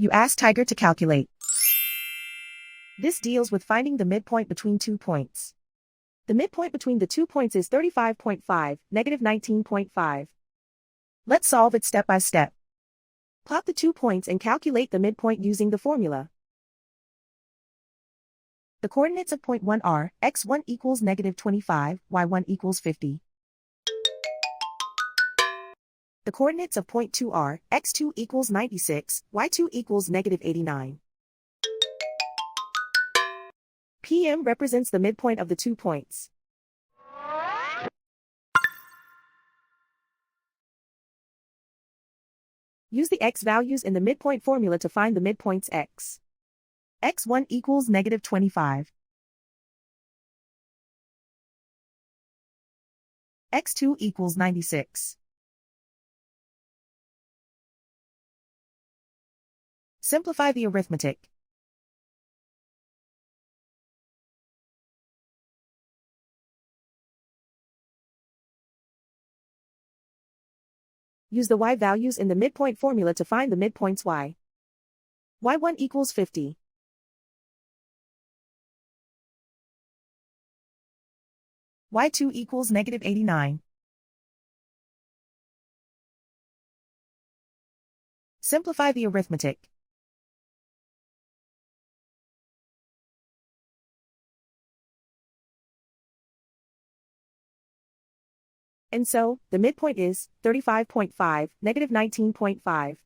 You ask Tiger to calculate. This deals with finding the midpoint between 2 points. The midpoint between the 2 points is 35.5, negative 19.5. Let's solve it step by step. Plot the 2 points and calculate the midpoint using the formula. The coordinates of point 1 are, x1 equals negative 25, y1 equals 50. The coordinates of point 2 are, x2 equals 96, y2 equals negative 89. PM represents the midpoint of the 2 points. Use the x values in the midpoint formula to find the midpoints x. x1 equals negative 25. x2 equals 96. Simplify the arithmetic. Use the y values in the midpoint formula to find the midpoints y. y1 equals 50. y2 equals negative 89. Simplify the arithmetic. And so, the midpoint is 35.5, negative 19.5.